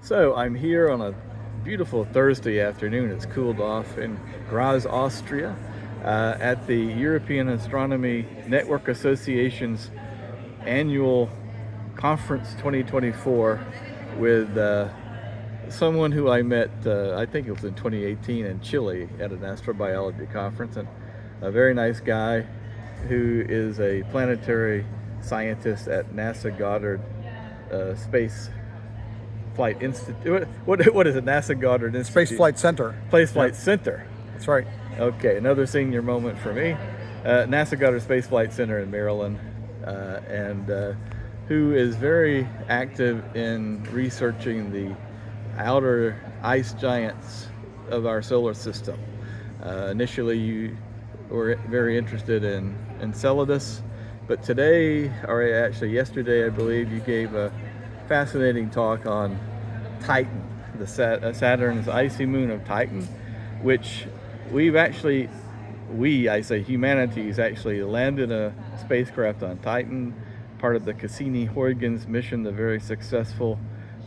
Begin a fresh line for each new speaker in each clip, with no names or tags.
So I'm here on a beautiful Thursday afternoon. It's cooled off in Graz, Austria, at the European Astronomy Network Association's annual conference 2024 with someone who I met, I think it was in 2018 in Chile at an astrobiology conference, and a very nice guy who is a planetary scientist at NASA Goddard Space Flight Institute. What is it? NASA Goddard Institute?
Space Flight Center.
Space Flight Center.
That's right.
Okay, another senior moment for me. NASA Goddard Space Flight Center in Maryland, and who is very active in researching the outer ice giants of our solar system. Initially, you were very interested in Enceladus, but today, or actually yesterday, I believe, you gave a fascinating talk on Titan, the Saturn's icy moon of Titan, which I say humanity's actually landed a spacecraft on Titan, part of the Cassini-Huygens mission, the very successful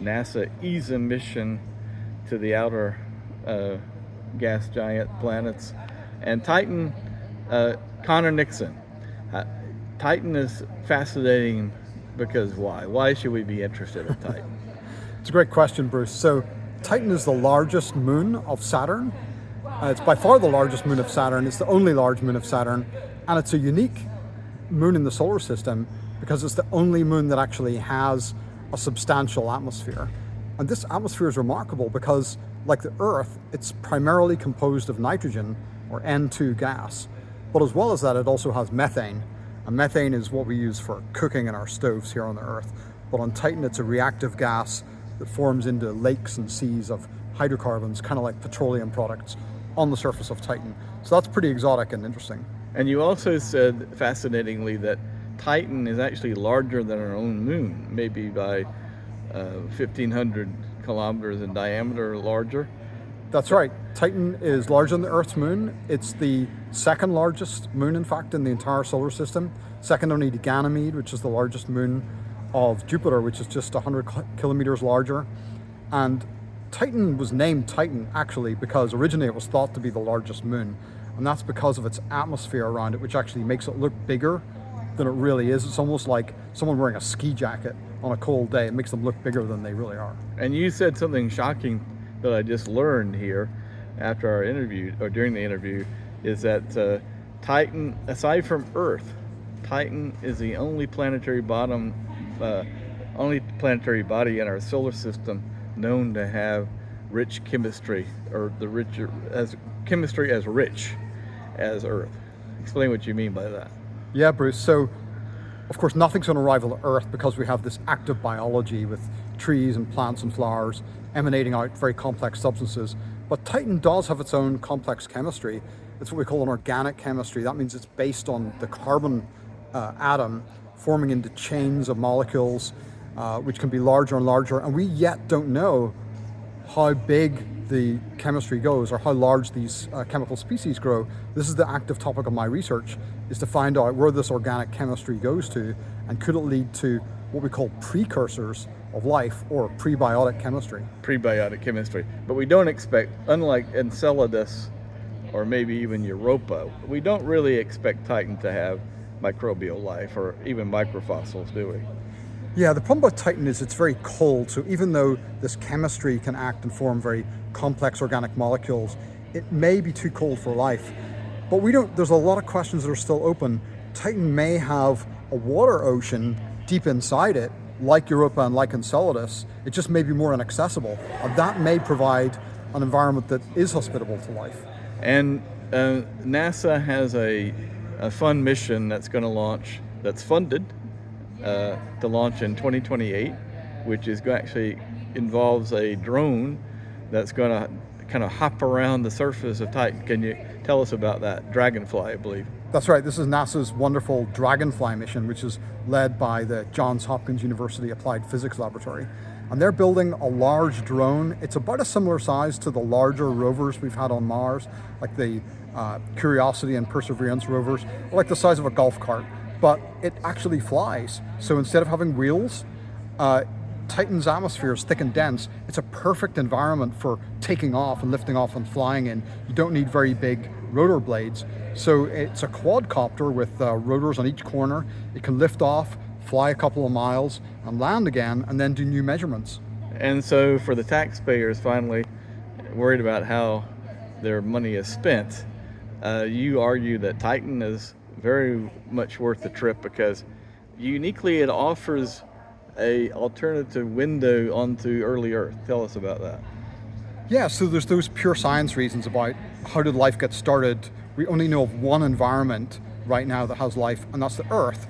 NASA ESA mission to the outer gas giant planets. And Titan, Conor Nixon. Titan is fascinating because why? Why should we be interested in Titan?
It's a great question, Bruce. So Titan is the largest moon of Saturn. It's by far the largest moon of Saturn. It's the only large moon of Saturn. And it's a unique moon in the solar system because it's the only moon that actually has a substantial atmosphere. And this atmosphere is remarkable because, like the Earth, it's primarily composed of nitrogen, or N2 gas. But as well as that, it also has methane. And methane is what we use for cooking in our stoves here on the Earth. But on Titan, it's a reactive gas that forms into lakes and seas of hydrocarbons, kind of like petroleum products, on the surface of Titan. So that's pretty exotic and interesting.
And you also said, fascinatingly, that Titan is actually larger than our own moon, maybe by 1,500 kilometers in diameter larger.
That's right. Titan is larger than the Earth's moon. It's the second largest moon, in fact, in the entire solar system. Second only to Ganymede, which is the largest moon of Jupiter, which is just 100 kilometers larger. And Titan was named Titan, actually, because originally it was thought to be the largest moon. And that's because of its atmosphere around it, which actually makes it look bigger than it really is. It's almost like someone wearing a ski jacket on a cold day. It makes them look bigger than they really are.
And you said something shocking that I just learned here after our interview, or during the interview, is that Titan, aside from Earth, Titan is the only planetary body in our solar system known to have rich chemistry, or chemistry as rich as Earth. Explain what you mean by that.
Yeah, Bruce. So, of course, nothing's going to rival Earth because we have this active biology with trees and plants and flowers emanating out very complex substances. But Titan does have its own complex chemistry. It's what we call an organic chemistry. That means it's based on the carbon atom forming into chains of molecules, which can be larger and larger. And we yet don't know how big the chemistry goes or how large these chemical species grow. This is the active topic of my research, is to find out where this organic chemistry goes to, and could it lead to what we call precursors of life, or prebiotic chemistry.
Prebiotic chemistry. But we don't expect, unlike Enceladus or maybe even Europa, we don't really expect Titan to have microbial life or even microfossils, do we?
Yeah, the problem about Titan is it's very cold. So even though this chemistry can act and form very complex organic molecules, it may be too cold for life. But there's a lot of questions that are still open. Titan may have a water ocean deep inside it, like Europa and like Enceladus. It just may be more inaccessible. And that may provide an environment that is hospitable to life.
And NASA has a fun mission that's going to launch, that's funded to launch in 2028, which is actually involves a drone that's going to kind of hop around the surface of Titan. Can you tell us about that? Dragonfly, I believe.
That's right. This is NASA's wonderful Dragonfly mission, which is led by the Johns Hopkins University Applied Physics Laboratory. And they're building a large drone. It's about a similar size to the larger rovers we've had on Mars, like the Curiosity and Perseverance rovers, or like the size of a golf cart. But it actually flies. So instead of having wheels, Titan's atmosphere is thick and dense. It's a perfect environment for taking off and lifting off and flying in. You don't need very big rotor blades. So it's a quadcopter with rotors on each corner. It can lift off, fly a couple of miles, and land again, and then do new measurements.
And so for the taxpayers finally worried about how their money is spent, you argue that Titan is very much worth the trip because uniquely it offers a alternative window onto early Earth. Tell us about that.
Yeah, so there's those pure science reasons about how did life get started. We only know of one environment right now that has life, and that's the Earth.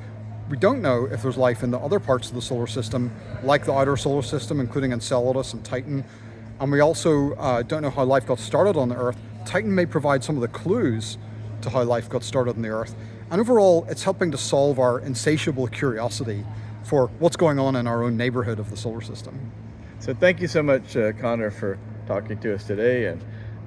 We don't know if there's life in the other parts of the solar system, like the outer solar system, including Enceladus and Titan. And we also don't know how life got started on the Earth. Titan may provide some of the clues to how life got started on the Earth. And overall, it's helping to solve our insatiable curiosity for what's going on in our own neighborhood of the solar system.
So thank you so much, Conor, for talking to us today,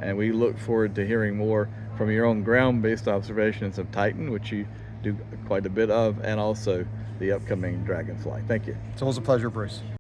and we look forward to hearing more from your own ground-based observations of Titan, which you do quite a bit of, and also the upcoming Dragonfly. Thank you.
It's always a pleasure, Bruce.